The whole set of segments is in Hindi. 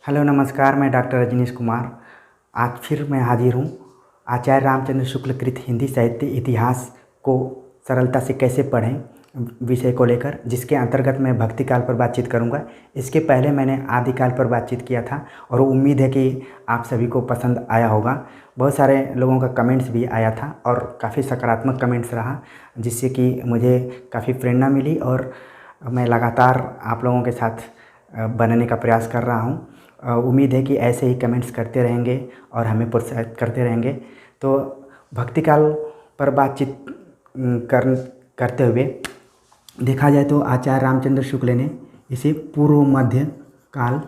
हेलो नमस्कार, मैं डॉक्टर रजनीश कुमार। आज फिर मैं हाजिर हूँ आचार्य रामचंद्र शुक्ल कृत हिंदी साहित्य इतिहास को सरलता से कैसे पढ़ें विषय को लेकर, जिसके अंतर्गत मैं भक्ति काल पर बातचीत करूँगा। इसके पहले मैंने आदिकाल पर बातचीत किया था और उम्मीद है कि आप सभी को पसंद आया होगा। बहुत सारे लोगों का कमेंट्स भी आया था और काफ़ी सकारात्मक कमेंट्स रहा, जिससे कि मुझे काफ़ी प्रेरणा मिली और मैं लगातार आप लोगों के साथ बनने का प्रयास कर रहा हूँ। उम्मीद है कि ऐसे ही कमेंट्स करते रहेंगे और हमें प्रोत्साहित करते रहेंगे। तो भक्ति काल पर बातचीत करते हुए देखा जाए तो आचार्य रामचंद्र शुक्ल ने इसे पूर्व मध्य काल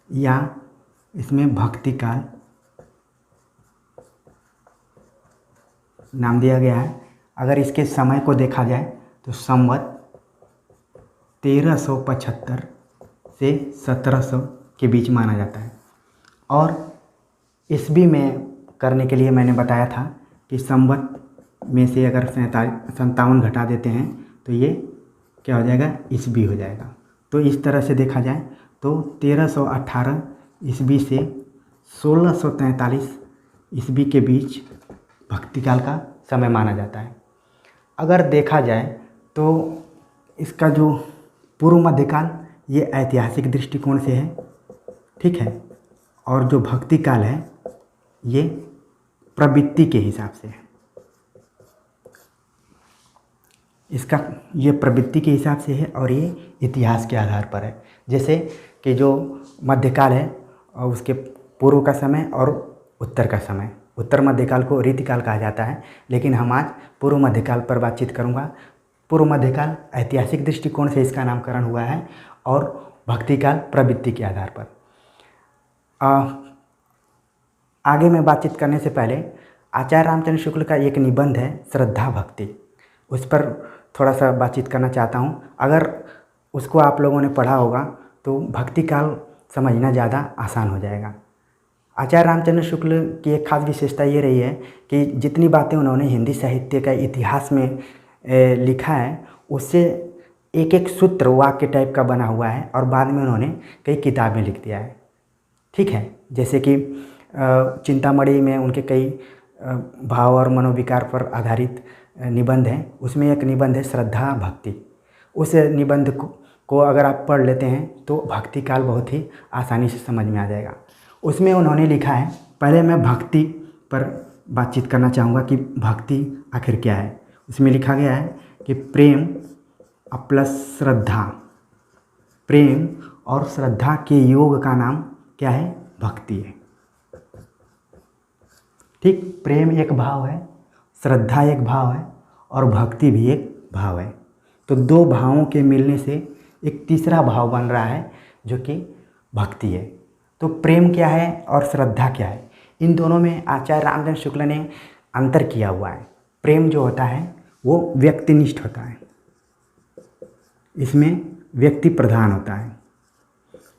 या इसमें भक्ति काल नाम दिया गया है। अगर इसके समय को देखा जाए तो संवत 1375 से 1700 के बीच माना जाता है। और ईस्वी में करने के लिए मैंने बताया था कि संवत में से अगर 57 घटा देते हैं तो ये क्या हो जाएगा, ईस्वी हो जाएगा। तो इस तरह से देखा जाए तो 1318 ईस्वी से 1643 ईस्वी के बीच भक्तिकाल का समय माना जाता है। अगर देखा जाए तो इसका जो पूर्व मध्यकाल ये ऐतिहासिक दृष्टिकोण से है, ठीक है, और जो भक्ति काल है ये प्रवृत्ति के हिसाब से है। इसका ये प्रवृत्ति के हिसाब से है और ये इतिहास के आधार पर है। जैसे कि जो मध्यकाल है और उसके पूर्व का समय और उत्तर का समय, उत्तर मध्यकाल को रीतिकाल कहा जाता है, लेकिन हम आज पूर्व मध्यकाल पर बातचीत करूँगा। पूर्व मध्यकाल ऐतिहासिक दृष्टिकोण से इसका नामकरण हुआ है और भक्तिकाल प्रवृत्ति के आधार पर। आगे मैं बातचीत करने से पहले आचार्य रामचंद्र शुक्ल का एक निबंध है श्रद्धा भक्ति, उस पर थोड़ा सा बातचीत करना चाहता हूँ। अगर उसको आप लोगों ने पढ़ा होगा तो भक्ति काल समझना ज़्यादा आसान हो जाएगा। आचार्य रामचंद्र शुक्ल की एक खास विशेषता ये रही है कि जितनी बातें उन्होंने हिंदी साहित्य का इतिहास में लिखा है उससे एक एक सूत्र वाक्य टाइप का बना हुआ है और बाद में उन्होंने कई किताबें लिख दिया है, ठीक है। जैसे कि चिंतामणि में उनके कई भाव और मनोविकार पर आधारित निबंध हैं। उसमें एक निबंध है श्रद्धा भक्ति। उस निबंध को अगर आप पढ़ लेते हैं तो भक्ति काल बहुत ही आसानी से समझ में आ जाएगा। उसमें उन्होंने लिखा है, पहले मैं भक्ति पर बातचीत करना चाहूँगा कि भक्ति आखिर क्या है। उसमें लिखा गया है कि प्रेम प्लस श्रद्धा, प्रेम और श्रद्धा के योग का नाम क्या है, भक्ति है, ठीक। प्रेम एक भाव है, श्रद्धा एक भाव है और भक्ति भी एक भाव है। तो दो भावों के मिलने से एक तीसरा भाव बन रहा है जो कि भक्ति है। तो प्रेम क्या है और श्रद्धा क्या है, इन दोनों में आचार्य रामचंद्र शुक्ल ने अंतर किया हुआ है। प्रेम जो होता है वो व्यक्तिनिष्ठ होता है, इसमें व्यक्ति प्रधान होता है,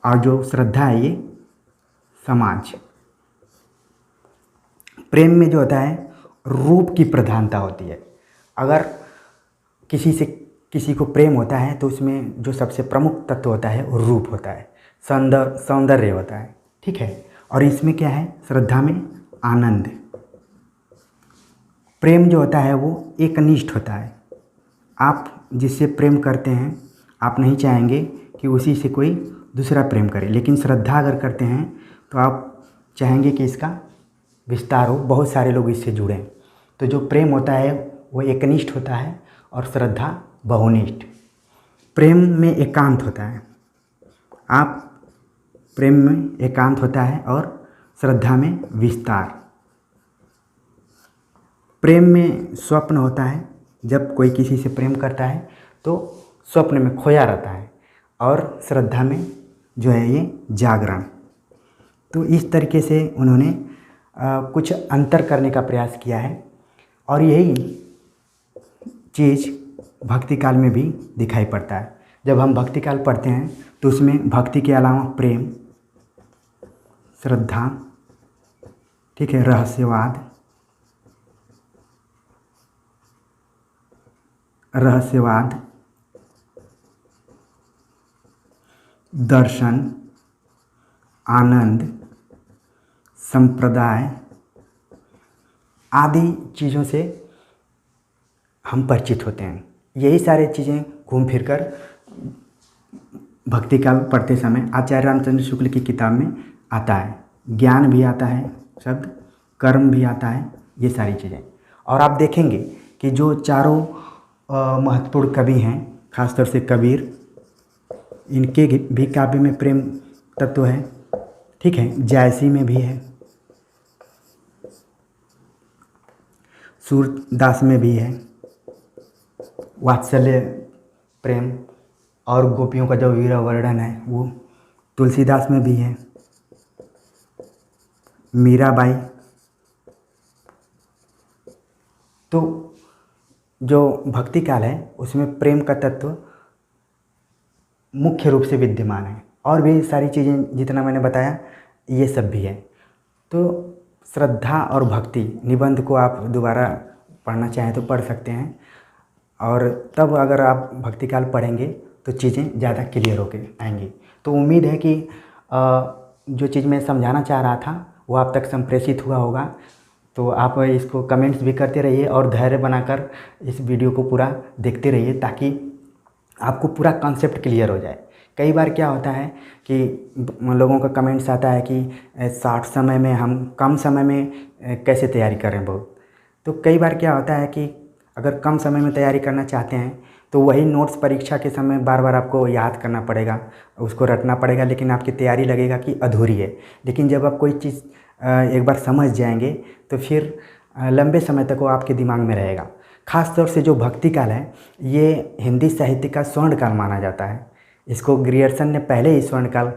और जो श्रद्धा है ये समाज। प्रेम में जो होता है रूप की प्रधानता होती है। अगर किसी को प्रेम होता है तो उसमें जो सबसे प्रमुख तत्व होता है वो रूप होता है, सौंदर्य होता है, ठीक है। और इसमें क्या है, श्रद्धा में आनंद। प्रेम जो होता है वो एकनिष्ठ होता है। आप जिससे प्रेम करते हैं आप नहीं चाहेंगे कि उसी से कोई दूसरा प्रेम करे, लेकिन श्रद्धा अगर करते हैं तो आप चाहेंगे कि इसका विस्तार हो, बहुत सारे लोग इससे जुड़ें। तो जो प्रेम होता है वो एकनिष्ठ होता है और श्रद्धा बहुनिष्ठ। प्रेम में एकांत होता है, आप प्रेम में एकांत होता है और श्रद्धा में विस्तार। प्रेम में स्वप्न होता है, जब कोई किसी से प्रेम करता है तो स्वप्न में खोया रहता है, और श्रद्धा में जो है ये जागरण। तो इस तरीके से उन्होंने कुछ अंतर करने का प्रयास किया है और यही चीज़ भक्ति काल में भी दिखाई पड़ता है। जब हम भक्ति काल पढ़ते हैं तो उसमें भक्ति के अलावा प्रेम, श्रद्धा, ठीक है, रहस्यवाद, दर्शन, आनंद, संप्रदाय आदि चीज़ों से हम परिचित होते हैं। यही सारी चीज़ें घूम फिर कर भक्ति काल पढ़ते समय आचार्य रामचंद्र शुक्ल की किताब में आता है। ज्ञान भी आता है शब्द, कर्म भी आता है, ये सारी चीज़ें। और आप देखेंगे कि जो चारों महत्वपूर्ण कवि हैं, खासतौर से कबीर, इनके भी काव्य में प्रेम तत्व है। ठीक है, जायसी में भी है, सूरदास में भी है, वात्सल्य प्रेम और गोपियों का जो वीरा वर्णन है वो तुलसीदास में भी है, मीराबाई। तो जो भक्ति काल है उसमें प्रेम का तत्व मुख्य रूप से विद्यमान है, और भी सारी चीज़ें जितना मैंने बताया ये सब भी है। तो श्रद्धा और भक्ति निबंध को आप दोबारा पढ़ना चाहें तो पढ़ सकते हैं, और तब अगर आप भक्ति काल पढ़ेंगे तो चीज़ें ज़्यादा क्लियर होके आएंगी। तो उम्मीद है कि जो चीज़ मैं समझाना चाह रहा था वो आप तक संप्रेषित हुआ होगा। तो आप इसको कमेंट्स भी करते रहिए और धैर्य बनाकर इस वीडियो को पूरा देखते रहिए, ताकि आपको पूरा कॉन्सेप्ट क्लियर हो जाए। कई बार क्या होता है कि लोगों का कमेंट्स आता है कि शॉर्ट समय में हम कम समय में कैसे तैयारी करें बहुत। तो कई बार क्या होता है कि अगर कम समय में तैयारी करना चाहते हैं तो वही नोट्स परीक्षा के समय बार बार आपको याद करना पड़ेगा, उसको रटना पड़ेगा, लेकिन आपकी तैयारी लगेगा कि अधूरी है। लेकिन जब आप कोई चीज़ एक बार समझ जाएंगे तो फिर लंबे समय तक वो आपके दिमाग में रहेगा। ख़ास तौर से जो भक्ति काल है ये हिंदी साहित्य का स्वर्ण काल माना जाता है। इसको ग्रियर्सन ने पहले ही स्वर्ण काल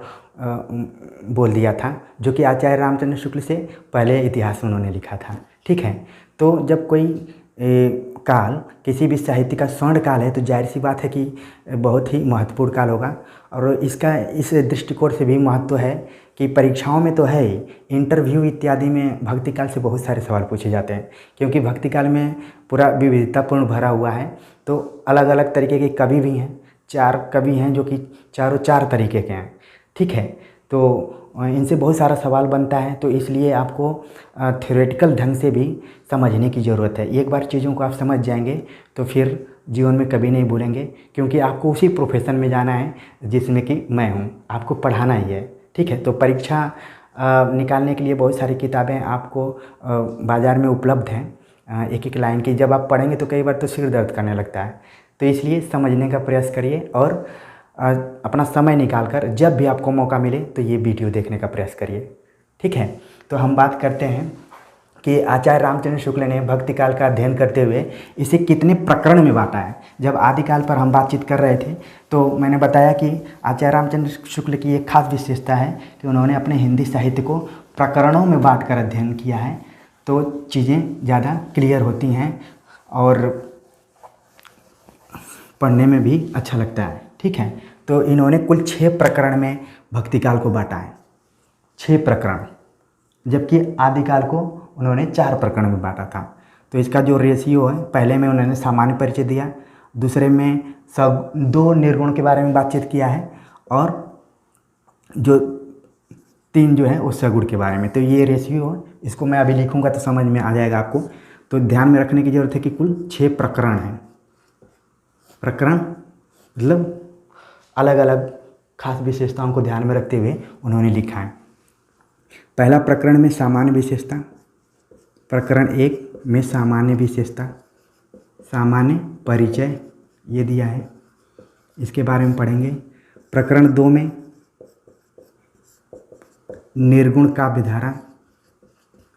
बोल दिया था, जो कि आचार्य रामचंद्र शुक्ल से पहले इतिहास उन्होंने लिखा था। ठीक है, तो जब कोई काल किसी भी साहित्य का स्वर्ण काल है तो जाहिर सी बात है कि बहुत ही महत्वपूर्ण काल होगा। और इसका इस दृष्टिकोण से भी महत्व है कि परीक्षाओं में तो है ही, इंटरव्यू इत्यादि में भक्ति काल से बहुत सारे सवाल पूछे जाते हैं, क्योंकि भक्ति काल में पूरा विविधतापूर्ण भरा हुआ है। तो अलग अलग तरीके के कवि भी हैं, 4 कवि हैं जो कि चारों 4 तरीके के हैं। ठीक है, तो इनसे बहुत सारा सवाल बनता है, तो इसलिए आपको थ्योरेटिकल ढंग से भी समझने की ज़रूरत है। एक बार चीज़ों को आप समझ जाएंगे तो फिर जीवन में कभी नहीं भूलेंगे, क्योंकि आपको उसी प्रोफेशन में जाना है जिसमें कि मैं हूँ, आपको पढ़ाना ही है। ठीक है, तो परीक्षा निकालने के लिए बहुत सारी किताबें आपको बाज़ार में उपलब्ध हैं, एक एक लाइन की। जब आप पढ़ेंगे तो कई बार तो सिर दर्द करने लगता है। तो इसलिए समझने का प्रयास करिए और अपना समय निकालकर जब भी आपको मौका मिले तो ये वीडियो देखने का प्रयास करिए। ठीक है, तो हम बात करते हैं कि आचार्य रामचंद्र शुक्ल ने भक्ति काल का अध्ययन करते हुए इसे कितने प्रकरण में बांटा है। जब आदिकाल पर हम बातचीत कर रहे थे तो मैंने बताया कि आचार्य रामचंद्र शुक्ल की एक खास विशेषता है कि उन्होंने अपने हिंदी साहित्य को प्रकरणों में बांट कर अध्ययन किया है, तो चीज़ें ज़्यादा क्लियर होती हैं और पढ़ने में भी अच्छा लगता है। ठीक है, तो इन्होंने कुल 6 प्रकरण में भक्ति काल को बांटा है, 6 प्रकरण, जबकि आदिकाल को उन्होंने 4 प्रकरण में बांटा था। तो इसका जो रेशियो है, पहले में उन्होंने सामान्य परिचय दिया, दूसरे में 2 निर्गुण के बारे में बातचीत किया है, और जो 3 जो है वो सगुण के बारे में। तो ये रेशियो है, इसको मैं अभी लिखूंगा तो समझ में आ जाएगा आपको। तो ध्यान में रखने की ज़रूरत है कि कुल 6 प्रकरण हैं। प्रकरण मतलब अलग अलग खास विशेषताओं को ध्यान में रखते हुए उन्होंने लिखा है। पहला प्रकरण में सामान्य विशेषता, प्रकरण 1 में सामान्य विशेषता, सामान्य परिचय ये दिया है, इसके बारे में पढ़ेंगे। प्रकरण 2 में निर्गुण काव्य धारा,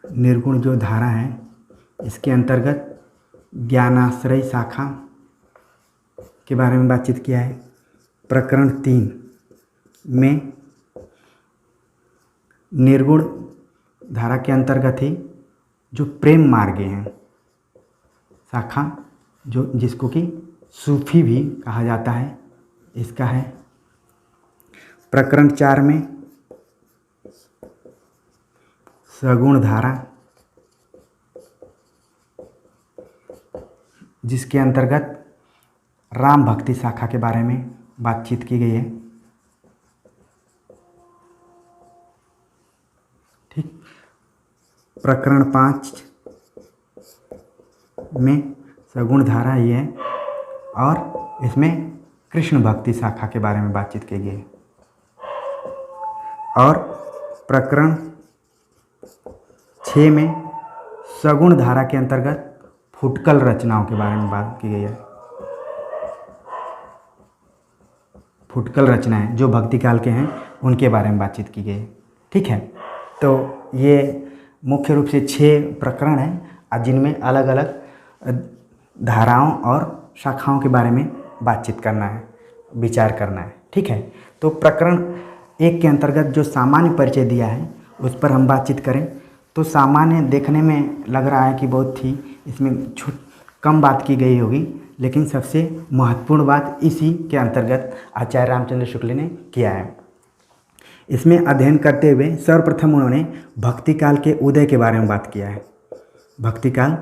निर्गुण जो धारा है इसके अंतर्गत ज्ञानाश्रय शाखा के बारे में बातचीत किया है। प्रकरण 3 में निर्गुण धारा के अंतर्गत ही जो प्रेम मार्गे हैं शाखा, जो जिसको कि सूफी भी कहा जाता है, इसका है। प्रकरण 4 में सगुण धारा, जिसके अंतर्गत राम भक्ति शाखा के बारे में बातचीत की गई है। प्रकरण 5 में सगुण धारा ही है और इसमें कृष्ण भक्ति शाखा के बारे में बातचीत की गई है। और प्रकरण 6 में सगुण धारा के अंतर्गत फुटकल रचनाओं के बारे में बात की गई है। फुटकल रचनाएं जो भक्ति काल के हैं उनके बारे में बातचीत की गई है। ठीक है, तो ये मुख्य रूप से 6 प्रकरण हैं जिनमें अलग अलग धाराओं और शाखाओं के बारे में बातचीत करना है, विचार करना है। ठीक है, तो प्रकरण 1 के अंतर्गत जो सामान्य परिचय दिया है उस पर हम बातचीत करें तो सामान्य देखने में लग रहा है कि बहुत ही इसमें कम बात की गई होगी, लेकिन सबसे महत्वपूर्ण बात इसी के अंतर्गत आचार्य रामचंद्र शुक्ल ने किया है। इसमें अध्ययन करते हुए सर्वप्रथम उन्होंने भक्ति काल के उदय के बारे में बात किया है। भक्ति काल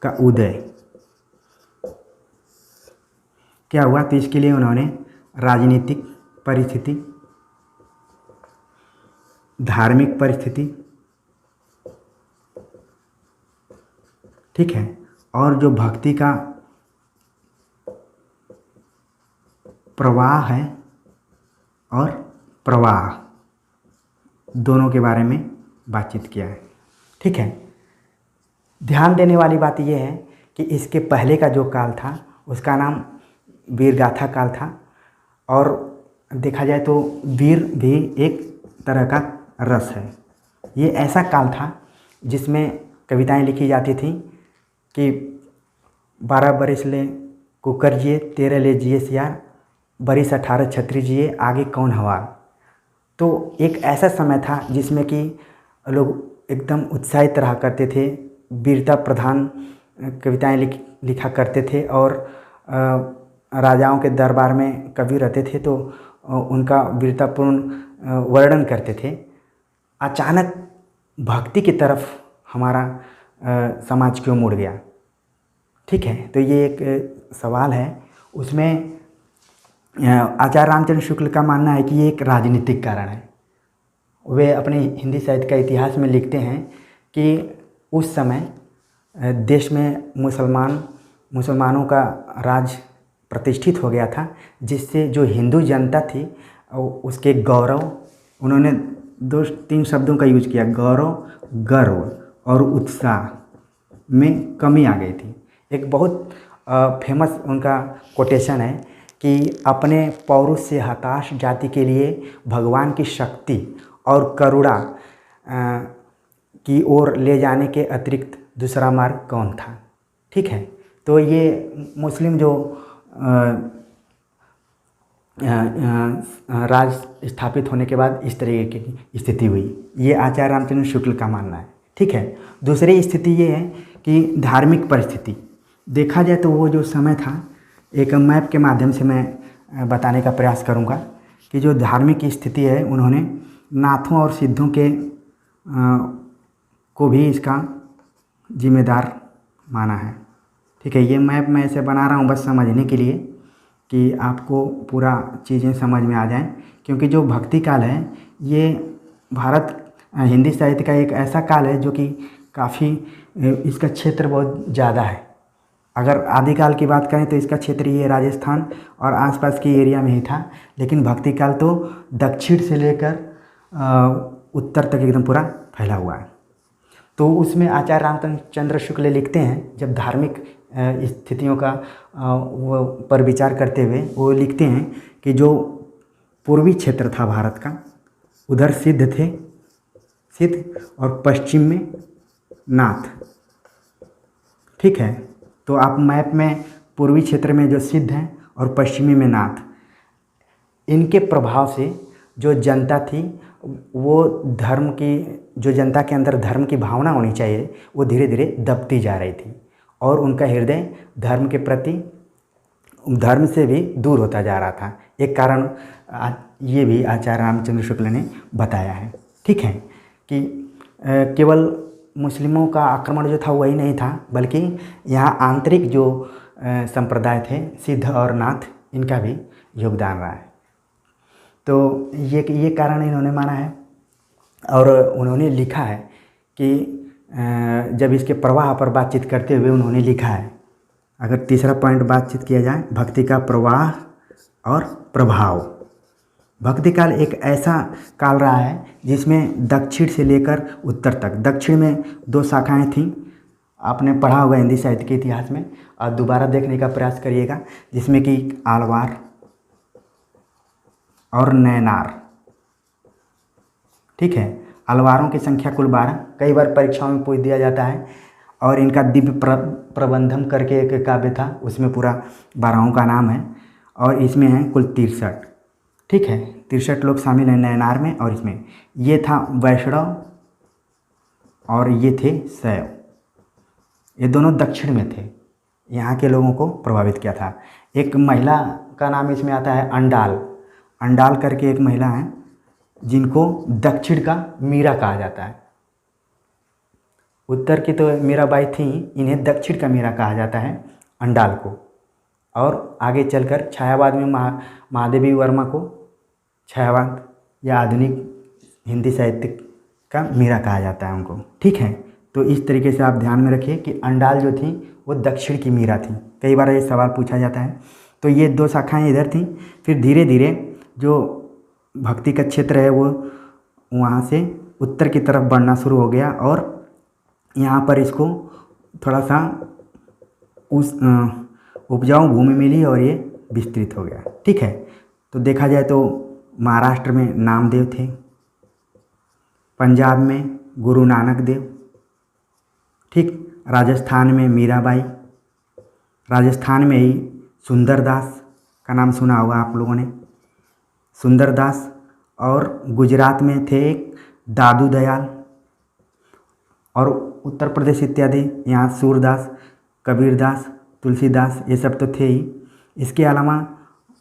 का उदय क्या हुआ, तो इसके लिए उन्होंने राजनीतिक परिस्थिति, धार्मिक परिस्थिति, ठीक है, और जो भक्ति का प्रवाह है और प्रवाह दोनों के बारे में बातचीत किया है। ठीक है, ध्यान देने वाली बात यह है कि इसके पहले का जो काल था उसका नाम वीरगाथा काल था, और देखा जाए तो वीर भी एक तरह का रस है। ये ऐसा काल था जिसमें कविताएं लिखी जाती थीं कि 12 बरिस ले कुकर जिए, 13 ले जिए सियार, बरिस 18 छत्री जिए, आगे कौन हवार। तो एक ऐसा समय था जिसमें कि लोग एकदम उत्साहित रहा करते थे, वीरता प्रधान कविताएं लिखा करते थे, और राजाओं के दरबार में कवि रहते थे तो उनका वीरतापूर्ण वर्णन करते थे। अचानक भक्ति की तरफ हमारा समाज क्यों मुड़ गया। ठीक है, तो ये एक सवाल है। उसमें आचार्य रामचंद्र शुक्ल का मानना है कि ये एक राजनीतिक कारण है। वे अपने हिंदी साहित्य का इतिहास में लिखते हैं कि उस समय देश में मुसलमानों का राज प्रतिष्ठित हो गया था, जिससे जो हिंदू जनता थी उसके गौरव, उन्होंने 2-3 शब्दों का यूज किया, गौरव, गर्व और उत्साह में कमी आ गई थी। एक बहुत फेमस उनका कोटेशन है कि अपने पौरुष से हताश जाति के लिए भगवान की शक्ति और करुणा की ओर ले जाने के अतिरिक्त दूसरा मार्ग कौन था। ठीक है, तो ये मुस्लिम जो राज स्थापित होने के बाद इस तरीके की स्थिति हुई, ये आचार्य रामचंद्र शुक्ल का मानना है। ठीक है, दूसरी स्थिति ये है कि धार्मिक परिस्थिति देखा जाए तो वो जो समय था, एक मैप के माध्यम से मैं बताने का प्रयास करूँगा कि जो धार्मिक स्थिति है उन्होंने नाथों और सिद्धों के को भी इसका जिम्मेदार माना है। ठीक है, ये मैप मैं ऐसे बना रहा हूँ बस समझने के लिए कि आपको पूरा चीज़ें समझ में आ जाएं, क्योंकि जो भक्ति काल है ये भारत हिंदी साहित्य का एक ऐसा काल है जो कि काफ़ी इसका क्षेत्र बहुत ज़्यादा है। अगर आदिकाल की बात करें तो इसका क्षेत्र ये राजस्थान और आसपास के एरिया में ही था, लेकिन भक्ति काल तो दक्षिण से लेकर उत्तर तक एकदम पूरा फैला हुआ है। तो उसमें आचार्य रामचंद्र शुक्ल लिखते हैं, जब धार्मिक स्थितियों का वो पर विचार करते हुए वो लिखते हैं कि जो पूर्वी क्षेत्र था भारत का, उधर सिद्ध थे, सिद्ध, और पश्चिम में नाथ। ठीक है, तो आप मैप में पूर्वी क्षेत्र में जो सिद्ध हैं और पश्चिमी में नाथ, इनके प्रभाव से जो जनता थी वो धर्म की, जो जनता के अंदर धर्म की भावना होनी चाहिए वो धीरे धीरे दबती जा रही थी, और उनका हृदय धर्म के प्रति, धर्म से भी दूर होता जा रहा था। एक कारण ये भी आचार्य रामचंद्र शुक्ल ने बताया है। ठीक है, कि केवल मुस्लिमों का आक्रमण जो था वही नहीं था, बल्कि यहाँ आंतरिक जो संप्रदाय थे, सिद्ध और नाथ, इनका भी योगदान रहा है। तो ये कारण इन्होंने माना है, और उन्होंने लिखा है कि जब इसके प्रवाह पर बातचीत करते हुए उन्होंने लिखा है। अगर तीसरा पॉइंट बातचीत किया जाए, भक्ति का प्रवाह और प्रभाव। भक्ति काल एक ऐसा काल रहा है जिसमें दक्षिण से लेकर उत्तर तक, दक्षिण में 2 शाखाएं थीं, आपने पढ़ा होगा हिंदी साहित्य के इतिहास में, और दोबारा देखने का प्रयास करिएगा, जिसमें कि आलवार और नैनार। ठीक है, अलवारों की संख्या कुल 12, कई बार परीक्षाओं में पूछ दिया जाता है। और इनका दिव्य प्रबंधम करके एक काव्य था, उसमें पूरा 12 का नाम है, और इसमें है कुल 63। ठीक है, 63 लोग शामिल हैं नैनार में। और इसमें ये था वैष्णव और ये थे शैव, ये दोनों दक्षिण में थे, यहाँ के लोगों को प्रभावित किया था। एक महिला का नाम इसमें आता है अंडाल, अंडाल करके एक महिला है जिनको दक्षिण का मीरा कहा जाता है। उत्तर की तो मीराबाई थी, इन्हें दक्षिण का मीरा कहा जाता है अंडाल को। और आगे चलकर छायावाद में महादेवी वर्मा को छायावाद या आधुनिक हिंदी साहित्य का मीरा कहा जाता है उनको। ठीक है, तो इस तरीके से आप ध्यान में रखिए कि अंडाल जो थी वो दक्षिण की मीरा थी, कई बार ये सवाल पूछा जाता है। तो ये 2 शाखाएं इधर थीं, फिर धीरे धीरे जो भक्ति का क्षेत्र है वो वहाँ से उत्तर की तरफ बढ़ना शुरू हो गया, और यहाँ पर इसको थोड़ा सा उस उपजाऊ भूमि मिली और ये विस्तृत हो गया। ठीक है, तो देखा जाए तो महाराष्ट्र में नामदेव थे, पंजाब में गुरु नानक देव, ठीक, राजस्थान में मीराबाई, राजस्थान में ही सुंदरदास का नाम सुना होगा आप लोगों ने, सुंदरदास। और गुजरात में थे एक दादू दयाल, और उत्तर प्रदेश इत्यादि यहाँ सूरदास, कबीरदास, तुलसीदास, ये सब तो थे ही। इसके अलावा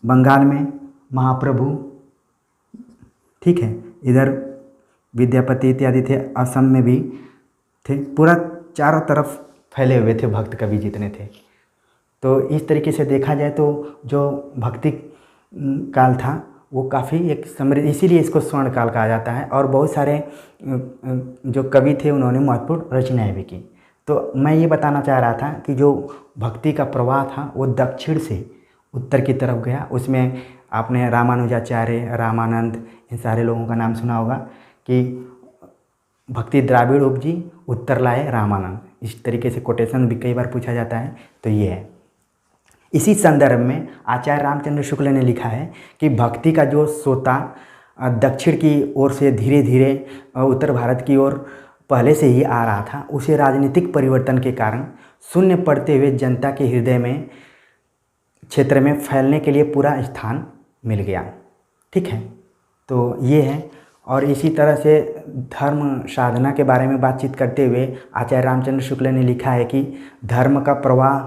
बंगाल में महाप्रभु, ठीक है, इधर विद्यापति इत्यादि थे, असम में भी थे, पूरा चारों तरफ फैले हुए थे भक्त कवि जितने थे। तो इस तरीके से देखा जाए तो जो भक्ति काल था वो काफ़ी एक समृद्ध, इसीलिए इसको स्वर्ण काल कहा जाता है। और बहुत सारे जो कवि थे उन्होंने महत्वपूर्ण रचनाएं भी की। तो मैं ये बताना चाह रहा था कि जो भक्ति का प्रवाह था वो दक्षिण से उत्तर की तरफ गया। उसमें आपने रामानुजाचार्य, रामानंद, इन सारे लोगों का नाम सुना होगा कि भक्ति द्राविड़ उपजी, उत्तर लाए रामानंद। इस तरीके से कोटेशन भी कई बार पूछा जाता है। तो ये है, इसी संदर्भ में आचार्य रामचंद्र शुक्ल ने लिखा है कि भक्ति का जो सोता दक्षिण की ओर से धीरे धीरे उत्तर भारत की ओर पहले से ही आ रहा था, उसे राजनीतिक परिवर्तन के कारण शून्य पड़ते हुए जनता के हृदय में, क्षेत्र में फैलने के लिए पूरा स्थान मिल गया। ठीक है, तो ये है। और इसी तरह से धर्म साधना के बारे में बातचीत करते हुए आचार्य रामचंद्र शुक्ल ने लिखा है कि धर्म का प्रवाह,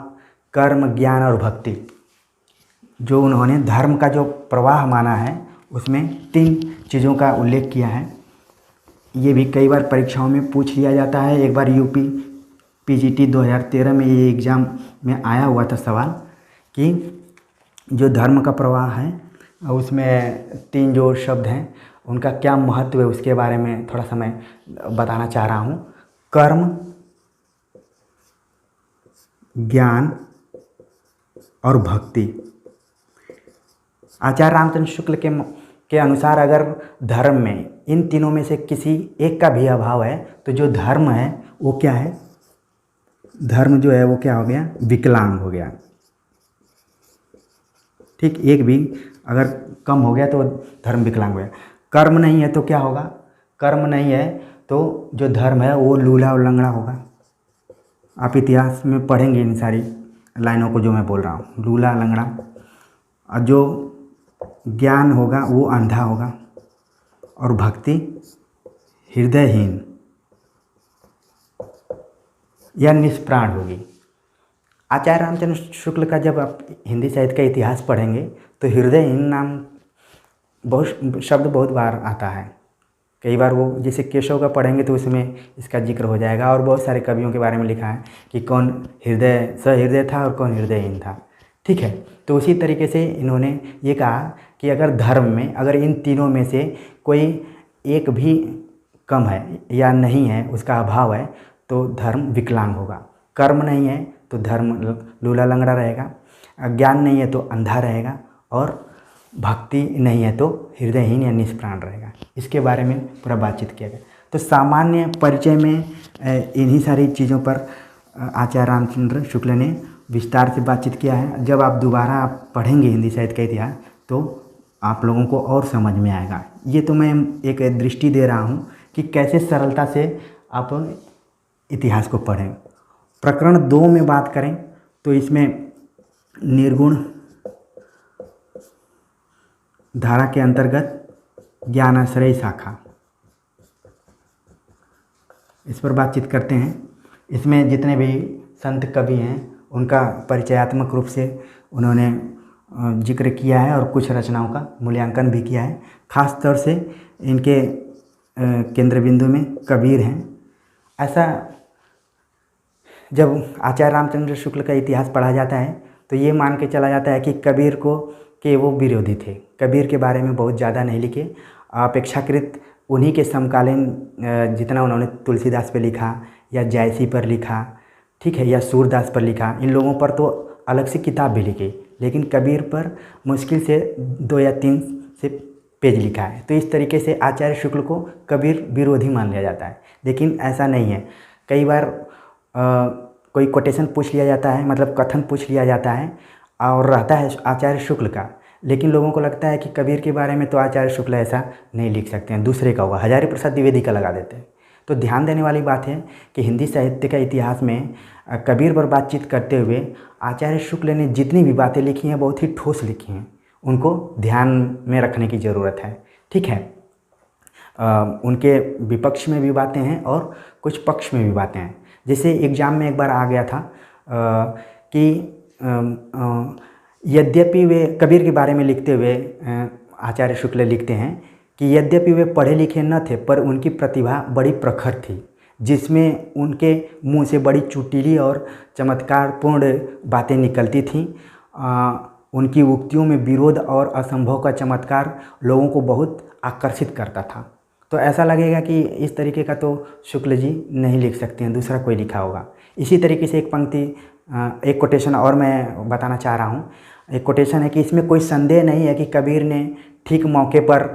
कर्म, ज्ञान और भक्ति, जो उन्होंने धर्म का जो प्रवाह माना है उसमें 3 चीज़ों का उल्लेख किया है। ये भी कई बार परीक्षाओं में पूछ लिया जाता है। एक बार यूपी पीजीटी 2013 में ये एग्ज़ाम में आया हुआ था सवाल कि जो धर्म का प्रवाह है उसमें 3 जो शब्द हैं उनका क्या महत्व है, उसके बारे में थोड़ा सा मैं बताना चाह रहा हूँ। कर्म, ज्ञान और भक्ति। आचार्य रामचंद्र शुक्ल के अनुसार अगर धर्म में इन तीनों में से किसी एक का भी अभाव है तो जो धर्म है वो क्या है, धर्म जो है वो क्या हो गया, विकलांग हो गया। ठीक, एक भी अगर कम हो गया तो धर्म विकलांग हो गया। कर्म नहीं है तो क्या होगा, कर्म नहीं है तो जो धर्म है वो लूला और लंगड़ा होगा। आप इतिहास में पढ़ेंगे इन सारी लाइनों को जो मैं बोल रहा हूँ, लूला लंगड़ा। और जो ज्ञान होगा वो अंधा होगा, और भक्ति हृदयहीन या निष्प्राण होगी। आचार्य रामचंद्र शुक्ल का जब आप हिंदी साहित्य का इतिहास पढ़ेंगे तो हृदयहीन नाम शब्द बहुत बार आता है। कई बार वो जैसे केशव का पढ़ेंगे तो उसमें इसका जिक्र हो जाएगा। और बहुत सारे कवियों के बारे में लिखा है कि कौन सहृदय था और कौन हृदयहीन था। ठीक है, तो उसी तरीके से इन्होंने ये कहा कि अगर धर्म में अगर इन तीनों में से कोई एक भी कम है या नहीं है, उसका अभाव है, तो धर्म विकलांग होगा। कर्म नहीं है तो धर्म लूला लंगड़ा रहेगा, ज्ञान नहीं है तो अंधा रहेगा, और भक्ति नहीं है तो हृदयहीन या निष्प्राण रहेगा। इसके बारे में पूरा बातचीत किया गया। तो सामान्य परिचय में इन्हीं सारी चीज़ों पर आचार्य रामचंद्र शुक्ल ने विस्तार से बातचीत किया है। जब आप दोबारा आप पढ़ेंगे हिंदी साहित्य का इतिहास तो आप लोगों को और समझ में आएगा। ये तो मैं एक दृष्टि दे रहा हूँ कि कैसे सरलता से आप इतिहास को पढ़ें। प्रकरण 2 में बात करें तो इसमें निर्गुण धारा के अंतर्गत ज्ञानाश्रय शाखा, इस पर बातचीत करते हैं। इसमें जितने भी संत कवि हैं उनका परिचयात्मक रूप से उन्होंने जिक्र किया है और कुछ रचनाओं का मूल्यांकन भी किया है। खास तौर से इनके केंद्र बिंदु में कबीर हैं। ऐसा जब आचार्य रामचंद्र शुक्ल का इतिहास पढ़ा जाता है तो ये मान के चला जाता है कि कबीर को के वो विरोधी थे, कबीर के बारे में बहुत ज़्यादा नहीं लिखे। अपेक्षाकृत उन्हीं के समकालीन जितना उन्होंने तुलसीदास पे लिखा या जायसी पर लिखा, ठीक है, या सूरदास पर लिखा, इन लोगों पर तो अलग से किताब भी लिखी, लेकिन कबीर पर मुश्किल से 2 या 3 से पेज लिखा है। तो इस तरीके से आचार्य शुक्ल को कबीर विरोधी मान लिया जाता है, लेकिन ऐसा नहीं है। कई बार कोई कोटेशन पूछ लिया जाता है, मतलब कथन पूछ लिया जाता है और रहता है आचार्य शुक्ल का, लेकिन लोगों को लगता है कि कबीर के बारे में तो आचार्य शुक्ल ऐसा नहीं लिख सकते हैं, दूसरे का होगा, हजारी प्रसाद द्विवेदी का लगा देते हैं। तो ध्यान देने वाली बात है कि हिंदी साहित्य का इतिहास में कबीर पर बातचीत करते हुए आचार्य शुक्ल ने जितनी भी बातें लिखी हैं बहुत ही ठोस लिखी हैं, उनको ध्यान में रखने की ज़रूरत है, ठीक है। उनके विपक्ष में भी बातें हैं और कुछ पक्ष में भी बातें हैं। जैसे एग्ज़ाम में एक बार आ गया था कि यद्यपि वे कबीर के बारे में लिखते हुए आचार्य शुक्ल लिखते हैं कि यद्यपि वे पढ़े लिखे न थे पर उनकी प्रतिभा बड़ी प्रखर थी, जिसमें उनके मुंह से बड़ी चुटीली और चमत्कारपूर्ण बातें निकलती थीं। उनकी उक्तियों में विरोध और असंभव का चमत्कार लोगों को बहुत आकर्षित करता था। तो ऐसा लगेगा कि इस तरीके का तो शुक्ल जी नहीं लिख सकते हैं, दूसरा कोई लिखा होगा। इसी तरीके से एक पंक्ति, एक कोटेशन और मैं बताना चाह रहा हूँ। एक कोटेशन है कि इसमें कोई संदेह नहीं है कि कबीर ने ठीक मौके पर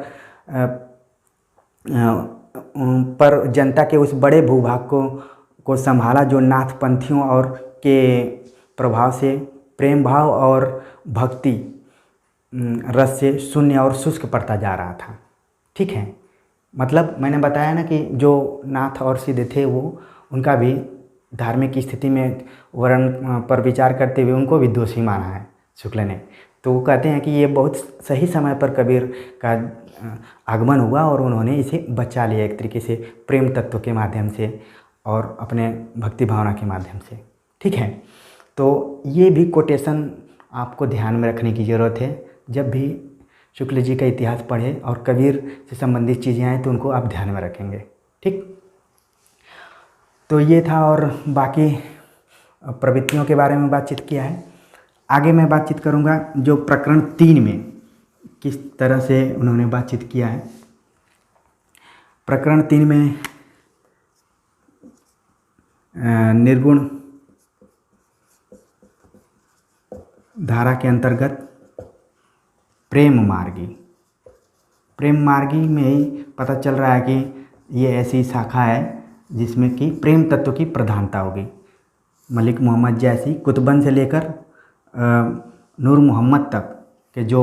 जनता के उस बड़े भूभाग को संभाला जो नाथपंथियों और के प्रभाव से प्रेम भाव और भक्ति रस से शून्य और शुष्क पड़ता जा रहा था, ठीक है। मतलब मैंने बताया ना कि जो नाथ और सिद्ध थे वो उनका भी धार्मिक स्थिति में वर्ण पर विचार करते हुए उनको भी दोषी माना है शुक्ल ने। तो वो कहते हैं कि ये बहुत सही समय पर कबीर का आगमन हुआ और उन्होंने इसे बचा लिया एक तरीके से प्रेम तत्व के माध्यम से और अपने भक्ति भावना के माध्यम से, ठीक है। तो ये भी कोटेशन आपको ध्यान में रखने की ज़रूरत है। जब भी शुक्ल जी का इतिहास पढ़ें और कबीर से संबंधित चीज़ें आएँ तो उनको आप ध्यान में रखेंगे, ठीक। तो ये था, और बाकी प्रवृत्तियों के बारे में बातचीत किया है। आगे मैं बातचीत करूँगा जो प्रकरण 3 में किस तरह से उन्होंने बातचीत किया है। प्रकरण 3 में निर्गुण धारा के अंतर्गत प्रेम मार्गी में ही पता चल रहा है कि ये ऐसी शाखा है जिसमें कि प्रेम तत्व की प्रधानता होगी। मलिक मोहम्मद जैसी कुतुबन से लेकर नूर मोहम्मद तक के जो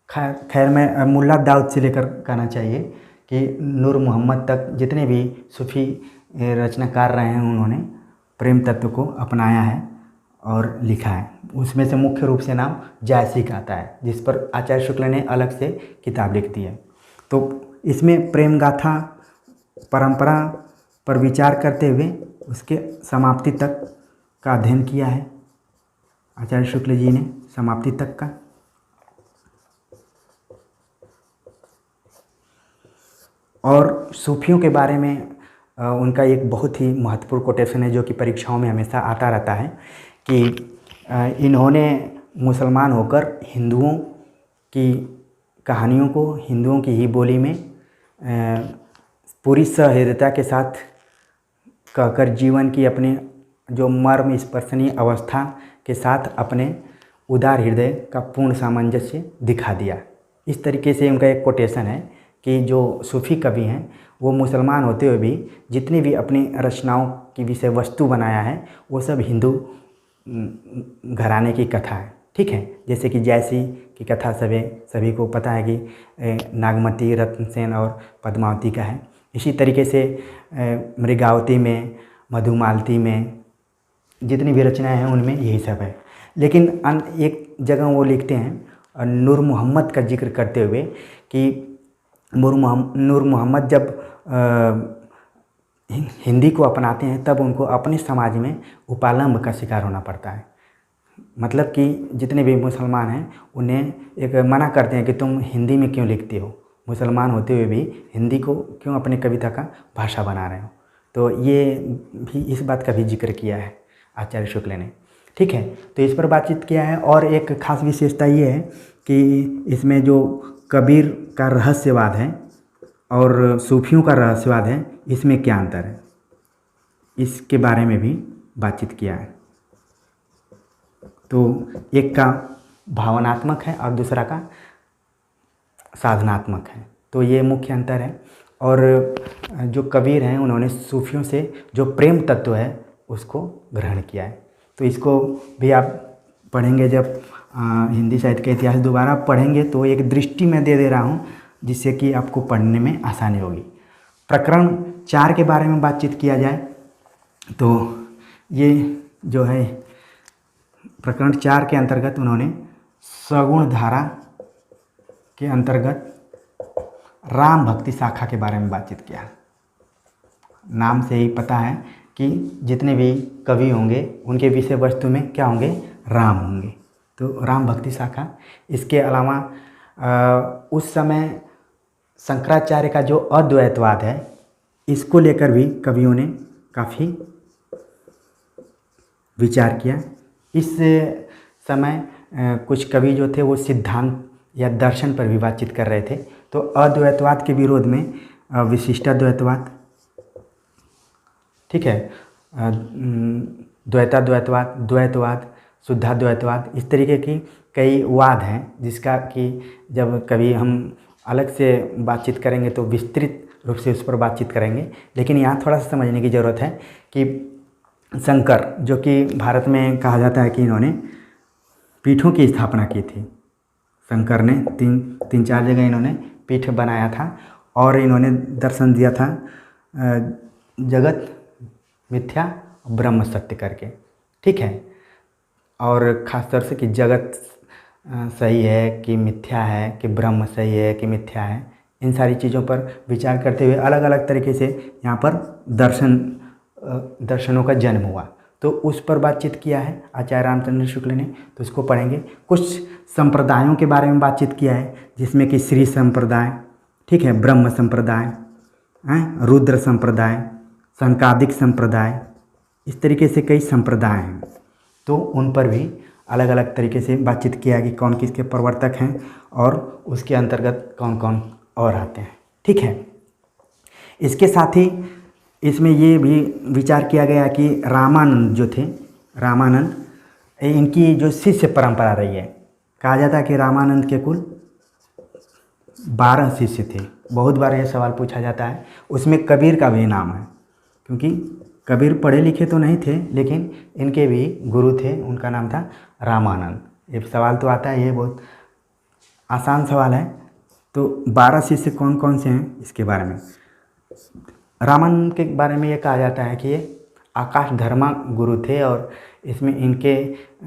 खैर में मुल्ला दाऊद से लेकर कहना चाहिए कि नूर मोहम्मद तक जितने भी सूफी रचनाकार रहे हैं उन्होंने प्रेम तत्व को अपनाया है और लिखा है। उसमें से मुख्य रूप से नाम जायसी का आता है, जिस पर आचार्य शुक्ल ने अलग से किताब लिख दी है। तो इसमें प्रेम गाथा परंपरा पर विचार करते हुए उसके समाप्ति तक का अध्ययन किया है आचार्य शुक्ल जी ने, समाप्ति तक का। और सूफियों के बारे में उनका एक बहुत ही महत्वपूर्ण कोटेशन है जो कि परीक्षाओं में हमेशा आता रहता है कि इन्होंने मुसलमान होकर हिंदुओं की कहानियों को हिंदुओं की ही बोली में पूरी सहृदयता के साथ कहकर जीवन की अपनी जो मर्म स्पर्शनीय अवस्था के साथ अपने उदार हृदय का पूर्ण सामंजस्य दिखा दिया। इस तरीके से उनका एक कोटेशन है कि जो सूफी कवि हैं वो मुसलमान होते हुए भी जितनी भी अपनी रचनाओं की विषय वस्तु बनाया है वो सब हिंदू घराने की कथा है। ठीक है, जैसे कि जयसी की कथा सभी को पता है कि नागमती, रत्नसेन और पद्मावती का है। इसी तरीके से मृगावती में, मधुमालती में जितनी भी रचनाएं हैं उनमें यही सब है। लेकिन एक जगह वो लिखते हैं नूर मोहम्मद का जिक्र करते हुए कि नूर मोहम्मद जब हिंदी को अपनाते हैं तब उनको अपने समाज में उपालंब का शिकार होना पड़ता है। मतलब कि जितने भी मुसलमान हैं उन्हें एक मना करते हैं कि तुम हिंदी में क्यों लिखते हो, मुसलमान होते हुए भी हिंदी को क्यों अपनी कविता का भाषा बना रहे हो। तो ये भी इस बात का भी जिक्र किया है आचार्य शुक्ल ने। ठीक है, तो इस पर बातचीत किया है। और एक खास विशेषता ये है कि इसमें जो कबीर का रहस्यवाद है और सूफियों का रहस्यवाद है, इसमें क्या अंतर है, इसके बारे में भी बातचीत किया है। तो एक का भावनात्मक है और दूसरा का साधनात्मक है। तो ये मुख्य अंतर है। और जो कबीर हैं उन्होंने सूफियों से जो प्रेम तत्व है उसको ग्रहण किया है। तो इसको भी आप पढ़ेंगे जब हिंदी साहित्य का इतिहास दोबारा पढ़ेंगे तो एक दृष्टि मैं दे रहा हूँ जिससे कि आपको पढ़ने में आसानी होगी। प्रकरण 4 के बारे में बातचीत किया जाए तो ये जो है प्रकरण 4 के अंतर्गत उन्होंने सगुण धारा के अंतर्गत राम भक्ति शाखा के बारे में बातचीत किया। नाम से ही पता है कि जितने भी कवि होंगे उनके विषय वस्तु में क्या होंगे, राम होंगे। तो राम भक्ति शाखा। इसके अलावा उस समय शंकराचार्य का जो अद्वैतवाद है इसको लेकर भी कवियों ने काफ़ी विचार किया। इस समय कुछ कवि जो थे वो सिद्धांत या दर्शन पर भी बातचीत कर रहे थे। तो अद्वैतवाद के विरोध में विशिष्टाद्वैतवाद, ठीक है, द्वैताद्वैतवाद, द्वैतवाद, शुद्धाद्वैतवाद, इस तरीके की कई वाद हैं जिसका कि जब कभी हम अलग से बातचीत करेंगे तो विस्तृत रूप से उस पर बातचीत करेंगे। लेकिन यहाँ थोड़ा सा समझने की ज़रूरत है कि शंकर, जो कि भारत में कहा जाता है कि इन्होंने पीठों की स्थापना की थी। शंकर ने तीन चार जगह इन्होंने पीठ बनाया था और इन्होंने दर्शन दिया था जगत मिथ्या ब्रह्म सत्य करके। ठीक है, और ख़ास तौर से कि जगत सही है कि मिथ्या है, कि ब्रह्म सही है कि मिथ्या है, इन सारी चीज़ों पर विचार करते हुए अलग अलग तरीके से यहाँ पर दर्शनों का जन्म हुआ। तो उस पर बातचीत किया है आचार्य रामचंद्र शुक्ल ने। तो इसको पढ़ेंगे। कुछ संप्रदायों के बारे में बातचीत किया है जिसमें कि श्री संप्रदाय, ठीक है, ब्रह्म संप्रदाय, रुद्र संप्रदाय, संकादिक संप्रदाय, इस तरीके से कई संप्रदाय हैं। तो उन पर भी अलग अलग तरीके से बातचीत किया कि कौन किसके प्रवर्तक हैं और उसके अंतर्गत कौन कौन और आते हैं। ठीक है, इसके साथ ही इसमें ये भी विचार किया गया कि रामानंद जो थे, रामानंद, इनकी जो शिष्य परंपरा रही है, कहा जाता है कि रामानंद के कुल 12 शिष्य थे। बहुत बार ये सवाल पूछा जाता है। उसमें कबीर का भी नाम है, क्योंकि कबीर पढ़े लिखे तो नहीं थे लेकिन इनके भी गुरु थे, उनका नाम था रामानंद। ये सवाल तो आता है, ये बहुत आसान सवाल है। तो 12 शिष्य कौन कौन से हैं इसके बारे में, रामानंद के बारे में ये कहा जाता है कि ये आकाश धर्मा गुरु थे और इसमें इनके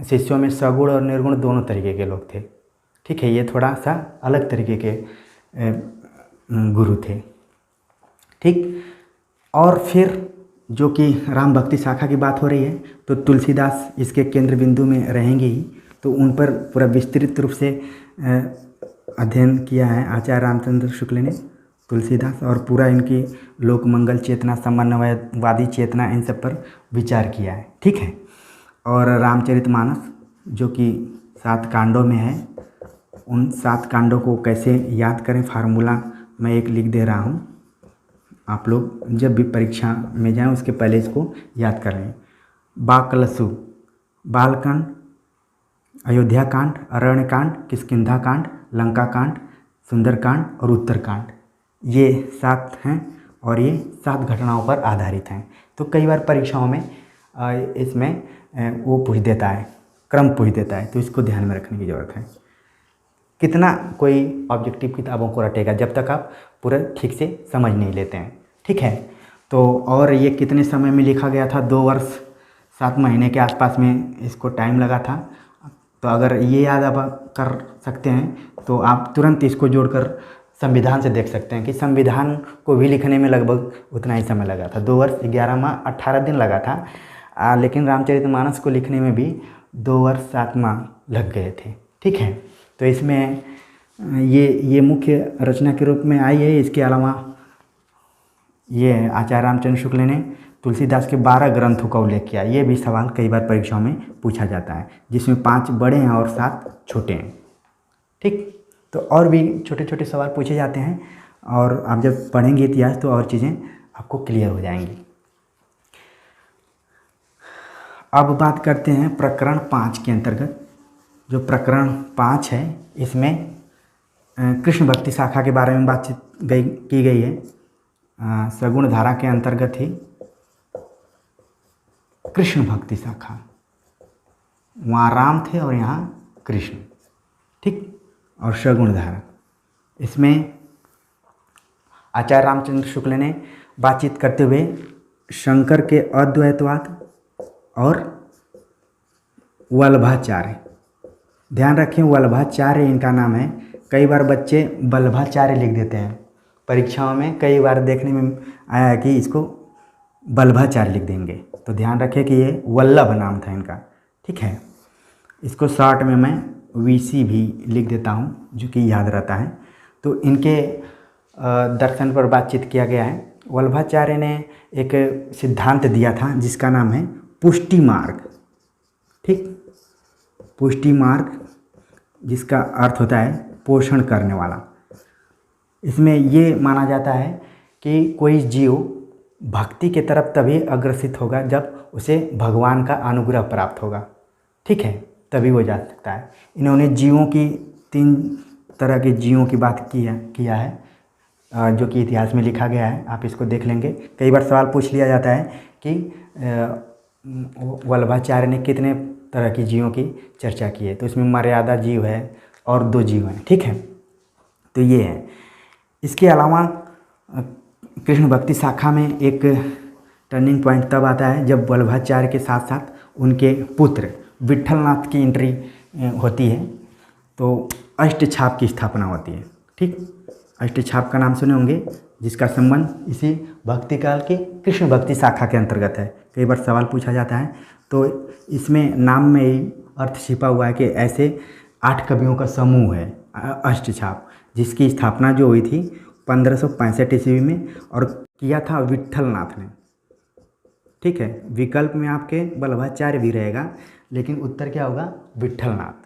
शिष्यों में सगुण और निर्गुण दोनों तरीके के लोग थे। ठीक है, ये थोड़ा सा अलग तरीके के गुरु थे। ठीक, और फिर जो कि राम भक्ति शाखा की बात हो रही है तो तुलसीदास इसके केंद्र बिंदु में रहेंगे ही। तो उन पर पूरा विस्तृत रूप से अध्ययन किया है आचार्य रामचंद्र शुक्ल ने, तुलसीदास, और पूरा इनकी लोक मंगल चेतना, समन्वयवादी चेतना, इन सब पर विचार किया है। ठीक है, और रामचरितमानस जो कि 7 कांडों में है, उन 7 कांडों को कैसे याद करें, फार्मूला मैं एक लिख दे रहा हूँ। आप लोग जब भी परीक्षा में जाएं उसके पहले इसको याद कर लें। बाकलसु, बालकांड, अयोध्या कांड, अरण्य कांड, किष्किंधा कांड, लंका कांड, सुंदरकांड और उत्तरकांड, ये 7 हैं और ये 7 घटनाओं पर आधारित हैं। तो कई बार परीक्षाओं में इसमें वो पूछ देता है, क्रम पूछ देता है, तो इसको ध्यान में रखने की ज़रूरत है। कितना कोई ऑब्जेक्टिव किताबों को रटेगा जब तक आप पूरा ठीक से समझ नहीं लेते हैं, ठीक है। तो और ये कितने समय में लिखा गया था, 2 वर्ष 7 महीने के आसपास में इसको टाइम लगा था। तो अगर ये याद आप कर सकते हैं तो आप तुरंत इसको जोड़कर संविधान से देख सकते हैं कि संविधान को भी लिखने में लगभग उतना ही समय लगा था, 2 वर्ष 11 माह 18 दिन लगा था। लेकिन रामचरितमानस को लिखने में भी 2 वर्ष 7 माह लग गए थे, ठीक है। तो इसमें ये मुख्य रचना के रूप में आई है। इसके अलावा ये आचार्य रामचंद्र शुक्ल ने तुलसीदास के 12 ग्रंथों का उल्लेख किया। ये भी सवाल कई बार परीक्षाओं में पूछा जाता है, जिसमें 5 बड़े हैं और 7 छोटे हैं, ठीक। तो और भी छोटे छोटे सवाल पूछे जाते हैं और आप जब पढ़ेंगे इतिहास तो और चीज़ें आपको क्लियर हो जाएंगी। अब बात करते हैं प्रकरण 5 के अंतर्गत। जो प्रकरण 5 है इसमें कृष्ण भक्ति शाखा के बारे में बातचीत की गई है। सगुण धारा के अंतर्गत ही कृष्ण भक्ति शाखा, वहाँ राम थे और यहाँ कृष्ण, ठीक। और सगुण धारा, इसमें आचार्य रामचंद्र शुक्ल ने बातचीत करते हुए शंकर के अद्वैतवाद और वल्लभाचार्य, ध्यान रखें वल्लभाचार्य इनका नाम है। कई बार बच्चे वल्लभाचार्य लिख देते हैं परीक्षाओं में, कई बार देखने में आया है कि इसको वल्लभाचार्य लिख देंगे, तो ध्यान रखें कि ये वल्लभ नाम था इनका, ठीक है। इसको शॉर्ट में मैं वीसी भी लिख देता हूँ जो कि याद रहता है। तो इनके दर्शन पर बातचीत किया गया है। वल्लभाचार्य ने एक सिद्धांत दिया था जिसका नाम है पुष्टि मार्ग, ठीक। पुष्टि मार्ग जिसका अर्थ होता है पोषण करने वाला। इसमें ये माना जाता है कि कोई जीव भक्ति के तरफ तभी अग्रसित होगा जब उसे भगवान का अनुग्रह प्राप्त होगा, ठीक है, तभी वो जा सकता है। इन्होंने जीवों की 3 तरह के जीवों की बात किया है जो कि इतिहास में लिखा गया है, आप इसको देख लेंगे। कई बार सवाल पूछ लिया जाता है कि वल्लभाचार्य ने कितने तरह की जीवों की चर्चा की है, तो इसमें मर्यादा जीव है और 2 जीव हैं, ठीक है। तो ये है। इसके अलावा कृष्ण भक्ति शाखा में एक टर्निंग पॉइंट तब आता है जब वल्लभाचार्य के साथ साथ उनके पुत्र विट्ठलनाथ की एंट्री होती है, तो अष्टछाप की स्थापना होती है, ठीक। अष्टछाप का नाम सुने होंगे, जिसका संबंध इसी भक्ति काल के कृष्ण भक्ति शाखा के अंतर्गत है। कई बार सवाल पूछा जाता है, तो इसमें नाम में ही अर्थ छिपा हुआ है कि ऐसे 8 कवियों का समूह है अष्टछाप, जिसकी स्थापना जो हुई थी 1565 ईस्वी में और किया था विट्ठलनाथ ने, ठीक है। विकल्प में आपके वल्लभाचार्य भी रहेगा, लेकिन उत्तर क्या होगा, विट्ठलनाथ।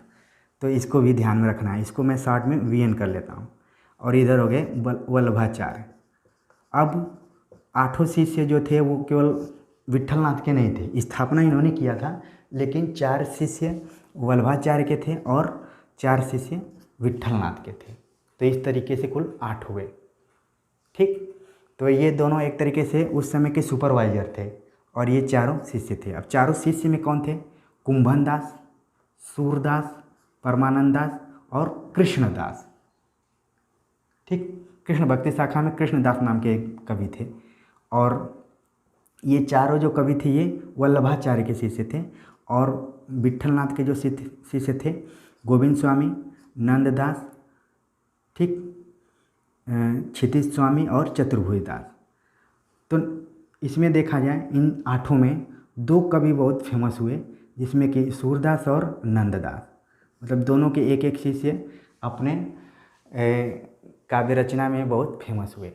तो इसको भी ध्यान में रखना है। इसको मैं शॉर्ट में वीएन कर लेता हूँ और इधर हो गए वल्लभाचार्य। अब 8 शिष्य जो थे वो केवल विट्ठलनाथ के नहीं थे, स्थापना इन्होंने किया था, लेकिन 4 शिष्य वल्लभाचार्य के थे और 4 शिष्य विट्ठलनाथ के थे। तो इस तरीके से कुल 8 हुए, ठीक। तो ये दोनों एक तरीके से उस समय के सुपरवाइजर थे और ये चारों शिष्य थे। अब चारों शिष्य में कौन थे, कुंभनदास, सूरदास, परमानंदास और कृष्णदास, ठीक। कृष्ण भक्ति शाखा में कृष्णदास नाम के एक कवि थे और ये चारों जो कवि थे ये वल्लभाचार्य के शिष्य थे। और विट्ठलनाथ के जो शिष्य थे गोविंद स्वामी, नंददास, ठीक, क्षितिज स्वामी और चतुर्भुज दास। तो इसमें देखा जाए इन 8 में 2 कवि बहुत फेमस हुए, जिसमें कि सूरदास और नंददास, मतलब दोनों के एक एक शिष्य अपने काव्य रचना में बहुत फेमस हुए।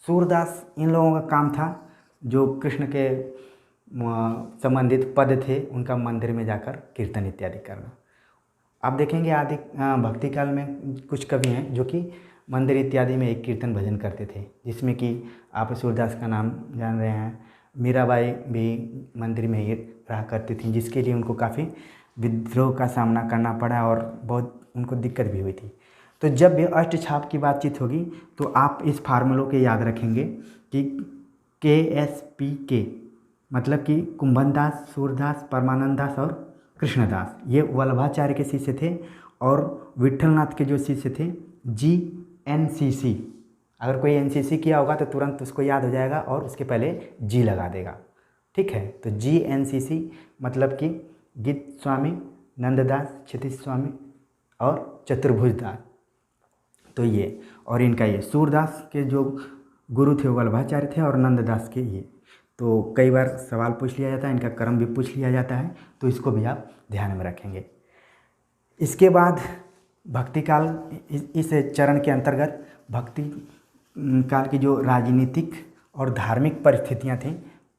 सूरदास इन लोगों का काम था जो कृष्ण के संबंधित पद थे उनका मंदिर में जाकर कीर्तन इत्यादि करना। आप देखेंगे आदि भक्ति काल में कुछ कवि हैं जो कि मंदिर इत्यादि में एक कीर्तन भजन करते थे, जिसमें कि आप सूरदास का नाम जान रहे हैं। मीराबाई भी मंदिर में ही रहा करती थी, जिसके लिए उनको काफ़ी विद्रोह का सामना करना पड़ा और बहुत उनको दिक्कत भी हुई थी। तो जब भी अष्टछाप की बातचीत होगी तो आप इस फार्मूलों के याद रखेंगे कि KSPK मतलब कि कुंभन दास, सूरदास, परमानंद दास और कृष्णदास, ये वल्लभाचार्य के शिष्य थे। और विट्ठलनाथ के जो शिष्य थे GNCC, अगर कोई NCC किया होगा तो तुरंत उसको याद हो जाएगा और उसके पहले G लगा देगा। ठीक है, तो GNCC मतलब कि गीत स्वामी, नंददास, क्षितिज स्वामी और चतुर्भुज दास। तो ये और इनका ये सूरदास के जो गुरु थे वल्लभाचार्य थे और नंददास के ये। तो कई बार सवाल पूछ लिया जाता है, इनका क्रम भी पूछ लिया जाता है, तो इसको भी आप ध्यान में रखेंगे। इसके बाद भक्ति काल, इस चरण के अंतर्गत भक्ति काल की जो राजनीतिक और धार्मिक परिस्थितियां थीं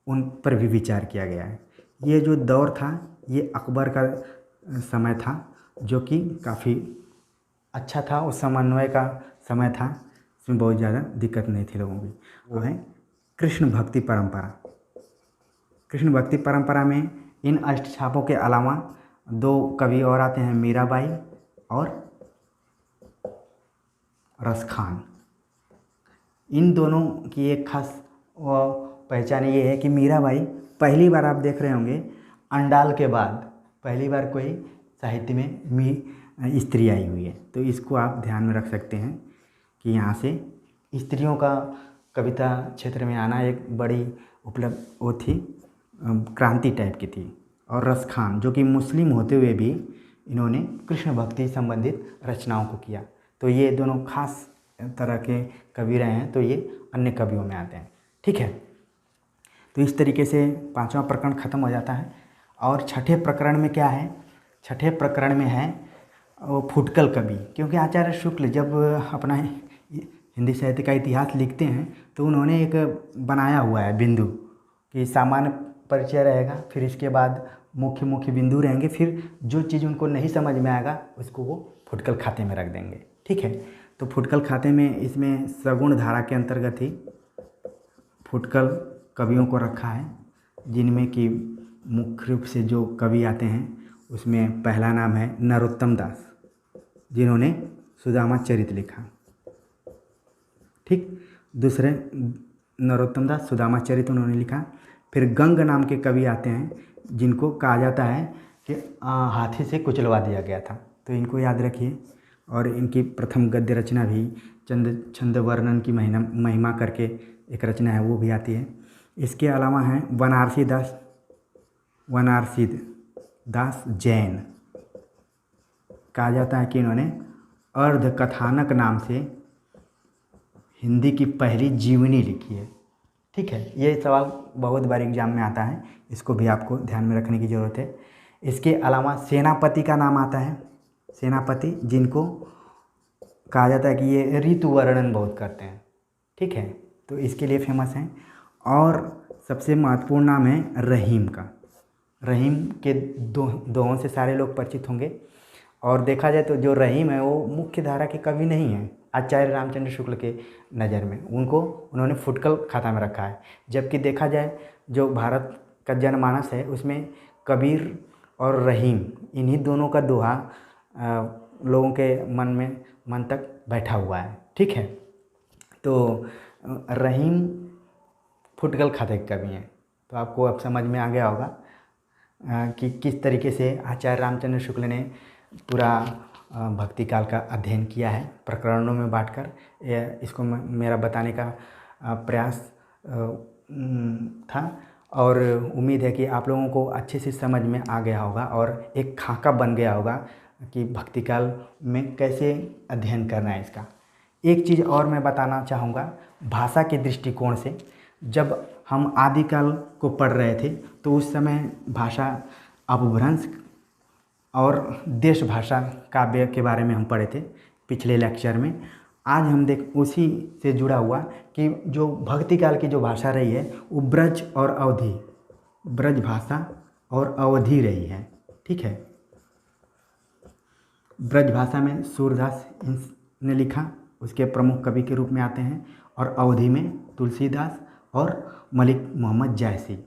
उन पर भी विचार किया गया है। ये जो दौर था ये अकबर का समय था, जो कि काफ़ी अच्छा था, उस समन्वय का समय था, इसमें बहुत ज़्यादा दिक्कत नहीं थी लोगों की। वो है कृष्ण भक्ति परंपरा। कृष्ण भक्ति परंपरा में इन अष्टछापों के अलावा दो कवि और आते हैं, मीराबाई और रसखान। इन दोनों की एक खास पहचान ये है कि मीराबाई पहली बार, आप देख रहे होंगे, अंडाल के बाद पहली बार कोई साहित्य में स्त्री आई हुई है। तो इसको आप ध्यान में रख सकते हैं कि यहाँ से स्त्रियों का कविता क्षेत्र में आना एक बड़ी उपलब्ध वो थी, क्रांति टाइप की थी। और रसखान जो कि मुस्लिम होते हुए भी इन्होंने कृष्ण भक्ति संबंधित रचनाओं को किया। तो ये दोनों खास तरह के कवि रहे हैं, तो ये अन्य कवियों में आते हैं। ठीक है, तो इस तरीके से पांचवा प्रकरण खत्म हो जाता है। और छठे प्रकरण में क्या है? छठे प्रकरण में है वो फुटकल कवि, क्योंकि आचार्य शुक्ल जब अपना हिंदी साहित्य का इतिहास लिखते हैं तो उन्होंने एक बनाया हुआ है बिंदु कि सामान्य परिचय रहेगा, फिर इसके बाद मुख्य मुख्य बिंदु रहेंगे, फिर जो चीज़ उनको नहीं समझ में आएगा उसको वो फुटकल खाते में रख देंगे। ठीक है, तो फुटकल खाते में इसमें सगुण धारा के अंतर्गत ही फुटकल कवियों को रखा है, जिनमें कि मुख्य रूप से जो कवि आते हैं उसमें पहला नाम है नरोत्तम दास, जिन्होंने सुदामा चरित लिखा। ठीक, दूसरे नरोत्तम दास सुदामा चरित उन्होंने लिखा। फिर गंग नाम के कवि आते हैं, जिनको कहा जाता है कि हाथी से कुचलवा दिया गया था, तो इनको याद रखिए। और इनकी प्रथम गद्य रचना भी छंद वर्णन की महिमा करके एक रचना है, वो भी आती है। इसके अलावा हैं वनारसी दास जैन। कहा जाता है कि इन्होंने अर्ध कथानक नाम से हिंदी की पहली जीवनी लिखी है। ठीक है, ये सवाल बहुत बार एग्जाम में आता है, इसको भी आपको ध्यान में रखने की ज़रूरत है। इसके अलावा सेनापति का नाम आता है, सेनापति जिनको कहा जाता है कि ये ऋतु वर्णन बहुत करते हैं। ठीक है, तो इसके लिए फेमस हैं। और सबसे महत्वपूर्ण नाम है रहीम का। रहीम के दोहों से सारे लोग परिचित होंगे। और देखा जाए तो जो रहीम है वो मुख्य धारा के कवि नहीं हैं आचार्य रामचंद्र शुक्ल के नज़र में, उन्होंने फुटकल खाता में रखा है। जबकि देखा जाए जो भारत का जनमानस है उसमें कबीर और रहीम, इन्हीं दोनों का दोहा लोगों के मन तक बैठा हुआ है। ठीक है, तो रहीम फुटकल खाते के कवि हैं। तो आपको अब समझ में आ गया होगा कि किस तरीके से आचार्य रामचंद्र शुक्ल ने पूरा भक्ति काल का अध्ययन किया है प्रकरणों में बांटकर। इसको मेरा बताने का प्रयास था और उम्मीद है कि आप लोगों को अच्छे से समझ में आ गया होगा और एक खाका बन गया होगा कि भक्ति काल में कैसे अध्ययन करना है इसका। एक चीज़ और मैं बताना चाहूँगा भाषा के दृष्टिकोण से। जब हम आदिकाल को पढ़ रहे थे तो उस समय भाषा अपभ्रंश और देश भाषा काव्य के बारे में हम पढ़े थे पिछले लेक्चर में। आज हम उसी से जुड़ा हुआ कि जो भक्ति काल की जो भाषा रही है वो ब्रज और अवधि, ब्रज भाषा और अवधि रही है। ठीक है, ब्रज भाषा में सूरदास ने लिखा, उसके प्रमुख कवि के रूप में आते हैं। और अवधी में तुलसीदास और मलिक मोहम्मद जायसी।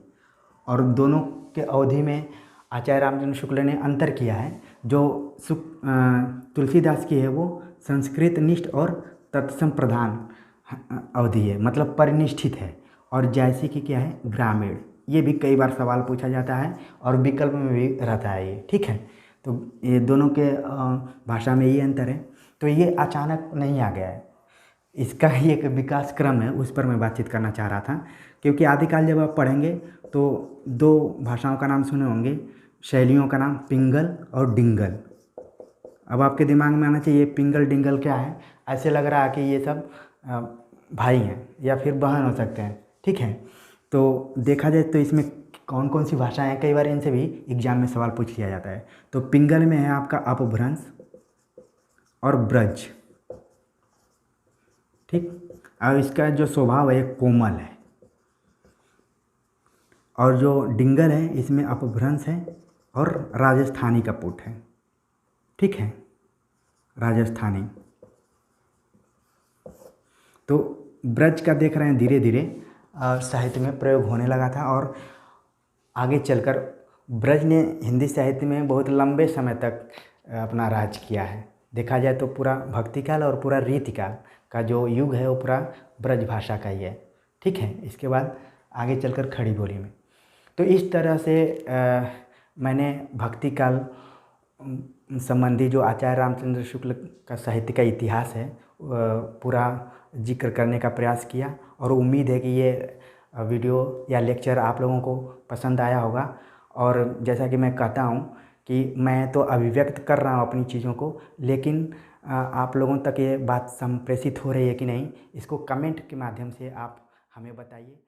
और दोनों के अवधि में आचार्य रामचंद्र शुक्ल ने अंतर किया है। जो तुलसीदास की है वो संस्कृत निष्ठ और तत्सम प्रधान अवधि है, मतलब परिनिष्ठित है। और जायसी की क्या है, ग्रामीण। ये भी कई बार सवाल पूछा जाता है और विकल्प में भी रहता है ये, ठीक है। तो ये दोनों के भाषा में ये अंतर है। तो ये अचानक नहीं आ गया है, इसका ही एक विकास क्रम है, उस पर मैं बातचीत करना चाह रहा था। क्योंकि आदिकाल जब आप पढ़ेंगे तो दो भाषाओं का नाम सुने होंगे, शैलियों का नाम पिंगल और डिंगल। अब आपके दिमाग में आना चाहिए पिंगल डिंगल क्या है। ऐसे लग रहा है कि ये सब भाई हैं या फिर बहन हो सकते हैं, ठीक है। तो देखा जाए तो इसमें कौन कौन सी भाषाएं हैं, कई बार इनसे भी एग्जाम में सवाल पूछ लिया जाता है। तो पिंगल में है आपका अपभ्रंश और ब्रज, ठीक। और इसका जो स्वभाव है कोमल है। और जो डिंगल है इसमें अपभ्रंश है और राजस्थानी का पुट है, ठीक है, राजस्थानी। तो ब्रज का देख रहे हैं धीरे धीरे साहित्य में प्रयोग होने लगा था। और आगे चलकर ब्रज ने हिंदी साहित्य में बहुत लंबे समय तक अपना राज किया है। देखा जाए तो पूरा भक्तिकाल और पूरा रीतिकाल का जो युग है वो पूरा ब्रज भाषा का ही है, ठीक है। इसके बाद आगे चलकर खड़ी बोली में। तो इस तरह से मैंने भक्तिकाल संबंधी जो आचार्य रामचंद्र शुक्ल का साहित्य का इतिहास है पूरा जिक्र करने का प्रयास किया। और उम्मीद है कि ये वीडियो या लेक्चर आप लोगों को पसंद आया होगा। और जैसा कि मैं कहता हूँ कि मैं तो अभिव्यक्त कर रहा हूँ अपनी चीज़ों को, लेकिन आप लोगों तक ये बात संप्रेषित हो रही है कि नहीं, इसको कमेंट के माध्यम से आप हमें बताइए।